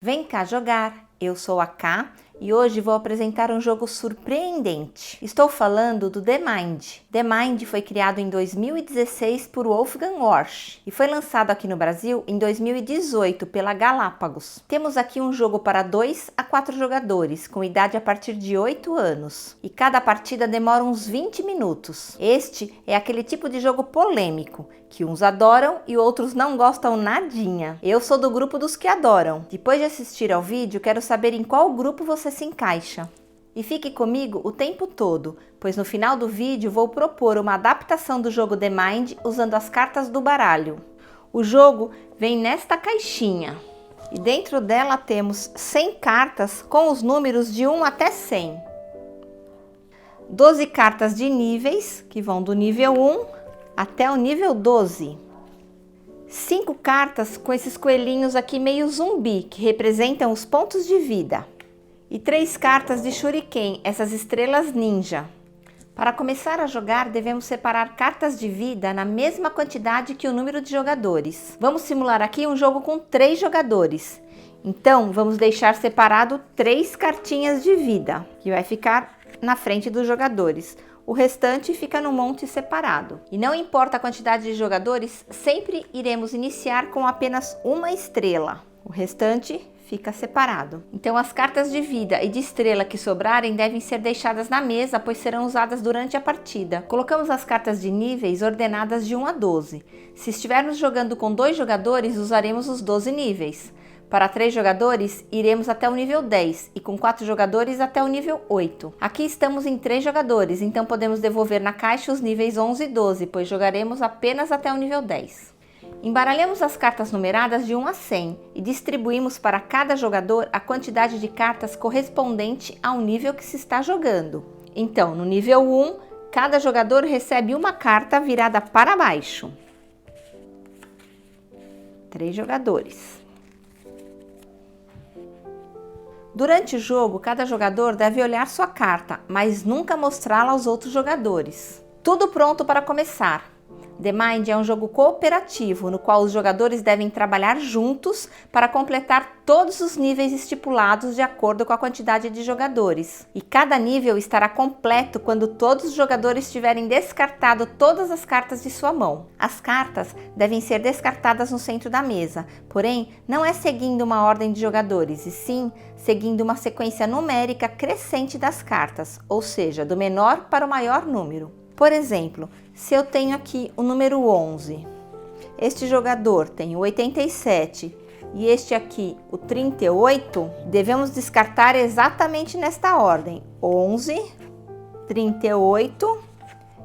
Vem cá jogar! Eu sou a Ká e hoje vou apresentar um jogo surpreendente. Estou falando do The Mind. The Mind foi criado em 2016 por Wolfgang Warsch e foi lançado aqui no Brasil em 2018 pela Galápagos. Temos aqui um jogo para 2 a 4 jogadores, com idade a partir de 8 anos. E cada partida demora uns 20 minutos. Este é aquele tipo de jogo polêmico, que uns adoram e outros não gostam nadinha. Eu sou do grupo dos que adoram. Depois de assistir ao vídeo, quero saber em qual grupo você se encaixa. E fique comigo o tempo todo, pois no final do vídeo vou propor uma adaptação do jogo The Mind usando as cartas do baralho. O jogo vem nesta caixinha e dentro dela temos 100 cartas com os números de 1 até 100. 12 cartas de níveis, que vão do nível 1 até o nível 12. 5 cartas com esses coelhinhos aqui meio zumbi, que representam os pontos de vida. E 3 cartas de Shuriken, essas estrelas ninja. Para começar a jogar, devemos separar cartas de vida na mesma quantidade que o número de jogadores. Vamos simular aqui um jogo com 3 jogadores. Então, vamos deixar separado 3 cartinhas de vida, que vai ficar na frente dos jogadores. O restante fica no monte separado. E não importa a quantidade de jogadores, sempre iremos iniciar com apenas uma estrela. O restante fica separado. Então as cartas de vida e de estrela que sobrarem devem ser deixadas na mesa, pois serão usadas durante a partida. Colocamos as cartas de níveis ordenadas de 1 a 12. Se estivermos jogando com 2 jogadores, usaremos os 12 níveis. Para 3 jogadores, iremos até o nível 10 e com 4 jogadores até o nível 8. Aqui estamos em 3 jogadores, então podemos devolver na caixa os níveis 11 e 12, pois jogaremos apenas até o nível 10. Embaralhamos as cartas numeradas de 1 a 100 e distribuímos para cada jogador a quantidade de cartas correspondente ao nível que se está jogando. Então, no nível 1, cada jogador recebe uma carta virada para baixo. 3 jogadores. Durante o jogo, cada jogador deve olhar sua carta, mas nunca mostrá-la aos outros jogadores. Tudo pronto para começar. The Mind é um jogo cooperativo, no qual os jogadores devem trabalhar juntos para completar todos os níveis estipulados de acordo com a quantidade de jogadores. E cada nível estará completo quando todos os jogadores tiverem descartado todas as cartas de sua mão. As cartas devem ser descartadas no centro da mesa, porém não é seguindo uma ordem de jogadores, e sim seguindo uma sequência numérica crescente das cartas, ou seja, do menor para o maior número. Por exemplo, se eu tenho aqui o número 11, este jogador tem o 87 e este aqui o 38, devemos descartar exatamente nesta ordem: 11, 38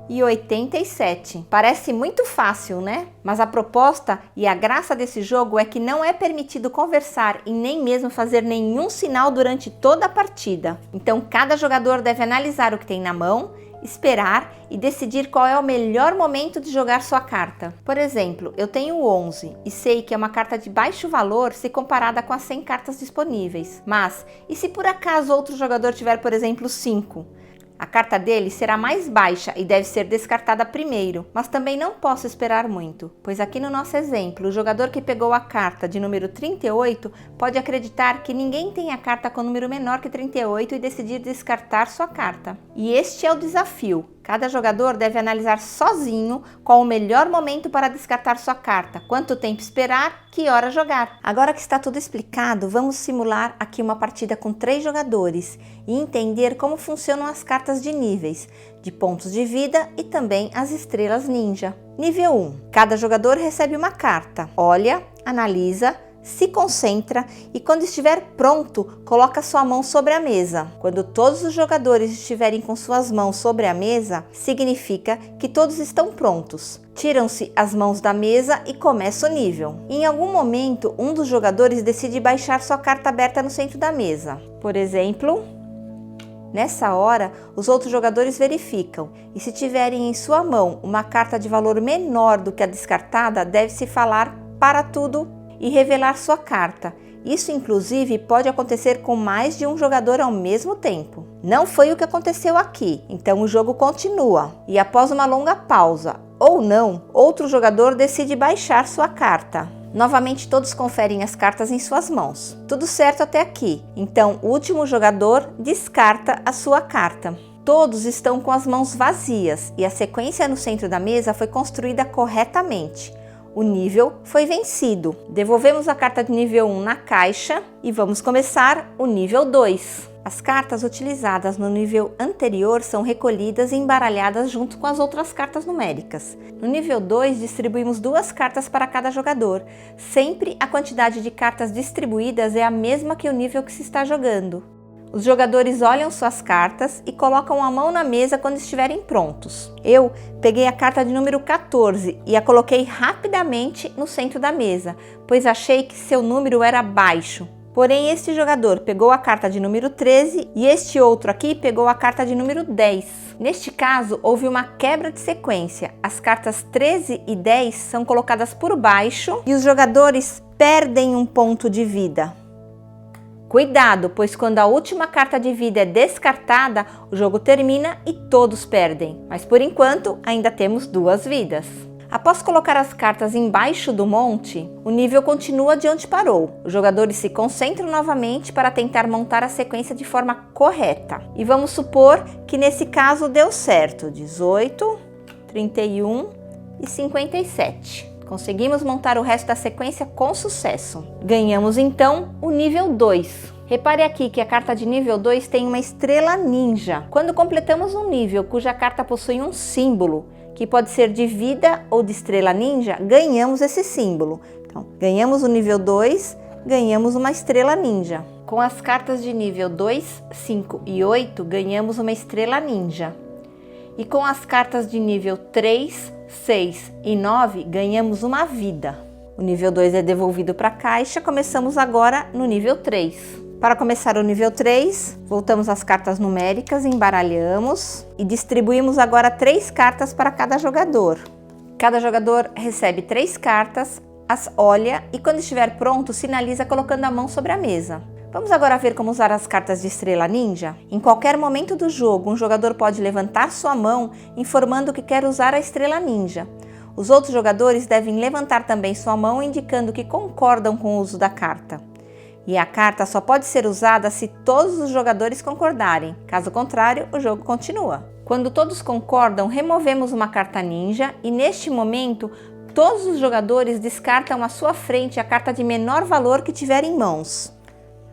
e 87. Parece muito fácil, né? Mas a proposta e a graça desse jogo é que não é permitido conversar e nem mesmo fazer nenhum sinal durante toda a partida. Então cada jogador deve analisar o que tem na mão, esperar e decidir qual é o melhor momento de jogar sua carta. Por exemplo, eu tenho 11 e sei que é uma carta de baixo valor se comparada com as 100 cartas disponíveis. Mas, e se por acaso outro jogador tiver, por exemplo, 5? A carta dele será mais baixa e deve ser descartada primeiro, mas também não posso esperar muito, pois aqui no nosso exemplo, o jogador que pegou a carta de número 38 pode acreditar que ninguém tem a carta com número menor que 38 e decidir descartar sua carta. E este é o desafio. Cada jogador deve analisar sozinho qual o melhor momento para descartar sua carta, quanto tempo esperar, que hora jogar. Agora que está tudo explicado, vamos simular aqui uma partida com 3 jogadores e entender como funcionam as cartas de níveis, de pontos de vida e também as estrelas ninja. Nível 1. Cada jogador recebe uma carta, olha, analisa, se concentra e quando estiver pronto, coloca sua mão sobre a mesa. Quando todos os jogadores estiverem com suas mãos sobre a mesa, significa que todos estão prontos. Tiram-se as mãos da mesa e começa o nível. Em algum momento, um dos jogadores decide baixar sua carta aberta no centro da mesa. Por exemplo, nessa hora, os outros jogadores verificam e se tiverem em sua mão uma carta de valor menor do que a descartada, deve-se falar para tudo e revelar sua carta. Isso inclusive pode acontecer com mais de um jogador ao mesmo tempo. Não foi o que aconteceu aqui, então o jogo continua. E após uma longa pausa, ou não, outro jogador decide baixar sua carta. Novamente todos conferem as cartas em suas mãos. Tudo certo até aqui. Então o último jogador descarta a sua carta. Todos estão com as mãos vazias e a sequência no centro da mesa foi construída corretamente. O nível foi vencido. Devolvemos a carta de nível 1 na caixa e vamos começar o nível 2. As cartas utilizadas no nível anterior são recolhidas e embaralhadas junto com as outras cartas numéricas. No nível 2, distribuímos 2 cartas para cada jogador. Sempre a quantidade de cartas distribuídas é a mesma que o nível que se está jogando. Os jogadores olham suas cartas e colocam a mão na mesa quando estiverem prontos. Eu peguei a carta de número 14 e a coloquei rapidamente no centro da mesa, pois achei que seu número era baixo. Porém, este jogador pegou a carta de número 13 e este outro aqui pegou a carta de número 10. Neste caso, houve uma quebra de sequência. As cartas 13 e 10 são colocadas por baixo e os jogadores perdem um ponto de vida. Cuidado, pois quando a última carta de vida é descartada, o jogo termina e todos perdem. Mas por enquanto, ainda temos 2 vidas. Após colocar as cartas embaixo do monte, o nível continua de onde parou. Os jogadores se concentram novamente para tentar montar a sequência de forma correta. E vamos supor que nesse caso deu certo: 18, 31 e 57. Conseguimos montar o resto da sequência com sucesso. Ganhamos então o nível 2. Repare aqui que a carta de nível 2 tem uma estrela ninja. Quando completamos um nível cuja carta possui um símbolo, que pode ser de vida ou de estrela ninja, ganhamos esse símbolo. Então, ganhamos o nível 2, ganhamos uma estrela ninja. Com as cartas de nível 2, 5 e 8, ganhamos uma estrela ninja. E com as cartas de nível 3, 6 e 9, ganhamos uma vida. O nível 2 é devolvido para a caixa. Começamos agora no nível 3. Para começar o nível 3, voltamos às cartas numéricas, embaralhamos e distribuímos agora 3 cartas para cada jogador. Cada jogador recebe 3 cartas, as olha e quando estiver pronto, sinaliza colocando a mão sobre a mesa. Vamos agora ver como usar as cartas de estrela ninja? Em qualquer momento do jogo, um jogador pode levantar sua mão informando que quer usar a estrela ninja. Os outros jogadores devem levantar também sua mão indicando que concordam com o uso da carta. E a carta só pode ser usada se todos os jogadores concordarem. Caso contrário, o jogo continua. Quando todos concordam, removemos uma carta ninja e neste momento, todos os jogadores descartam à sua frente a carta de menor valor que tiver em mãos.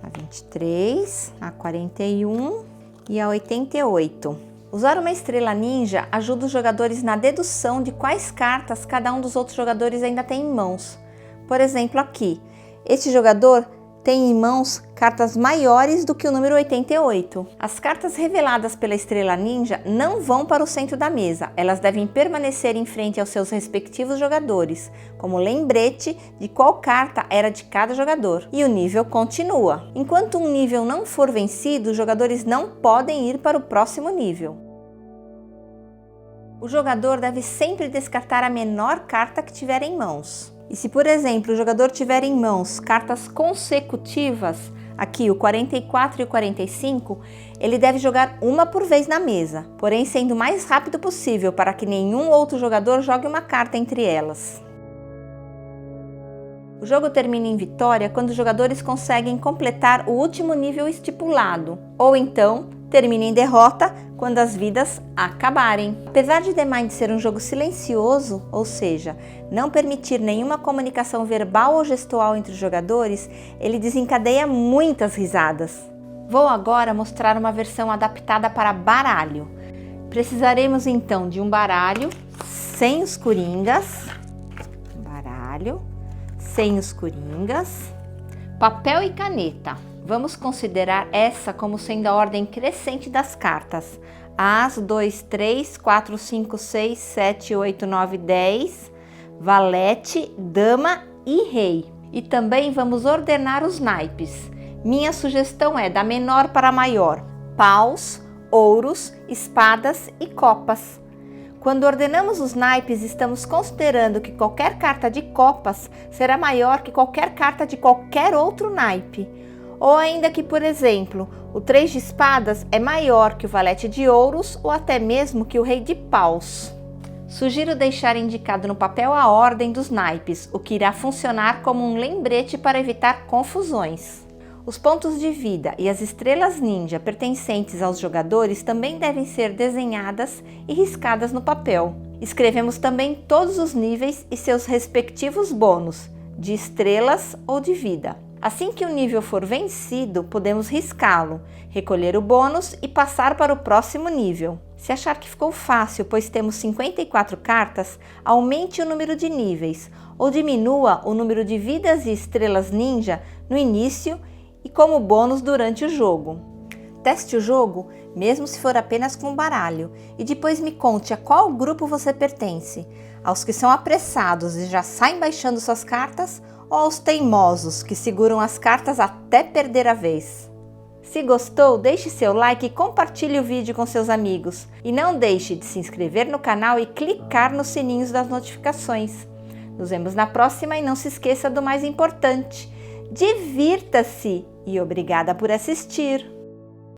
A 23, a 41 e a 88. Usar uma estrela ninja ajuda os jogadores na dedução de quais cartas cada um dos outros jogadores ainda tem em mãos. Por exemplo, aqui, este jogador tem em mãos cartas maiores do que o número 88. As cartas reveladas pela estrela ninja não vão para o centro da mesa, elas devem permanecer em frente aos seus respectivos jogadores, como lembrete de qual carta era de cada jogador. E o nível continua. Enquanto um nível não for vencido, os jogadores não podem ir para o próximo nível. O jogador deve sempre descartar a menor carta que tiver em mãos. E se, por exemplo, o jogador tiver em mãos cartas consecutivas, aqui o 44 e o 45, ele deve jogar uma por vez na mesa, porém sendo o mais rápido possível para que nenhum outro jogador jogue uma carta entre elas. O jogo termina em vitória quando os jogadores conseguem completar o último nível estipulado, ou então termina em derrota quando as vidas acabarem. Apesar de The Mind ser um jogo silencioso, ou seja, não permitir nenhuma comunicação verbal ou gestual entre os jogadores, ele desencadeia muitas risadas. Vou agora mostrar uma versão adaptada para baralho. Precisaremos então de um baralho sem os coringas, papel e caneta. Vamos considerar essa como sendo a ordem crescente das cartas. As, 2, 3, 4, 5, 6, 7, 8, 9, 10, valete, dama e rei. E também vamos ordenar os naipes. Minha sugestão é da menor para a maior: paus, ouros, espadas e copas. Quando ordenamos os naipes, estamos considerando que qualquer carta de copas será maior que qualquer carta de qualquer outro naipe. Ou ainda que, por exemplo, o 3 de espadas é maior que o valete de ouros ou até mesmo que o rei de paus. Sugiro deixar indicado no papel a ordem dos naipes, o que irá funcionar como um lembrete para evitar confusões. Os pontos de vida e as estrelas ninja pertencentes aos jogadores também devem ser desenhadas e riscadas no papel. Escrevemos também todos os níveis e seus respectivos bônus, de estrelas ou de vida. Assim que o nível for vencido, podemos riscá-lo, recolher o bônus e passar para o próximo nível. Se achar que ficou fácil, pois temos 54 cartas, aumente o número de níveis ou diminua o número de vidas e estrelas ninja no início e como bônus durante o jogo. Teste o jogo, mesmo se for apenas com baralho, e depois me conte a qual grupo você pertence, aos que são apressados e já saem baixando suas cartas ou aos teimosos que seguram as cartas até perder a vez. Se gostou, deixe seu like e compartilhe o vídeo com seus amigos. E não deixe de se inscrever no canal e clicar nos sininhos das notificações. Nos vemos na próxima e não se esqueça do mais importante: divirta-se! E obrigada por assistir!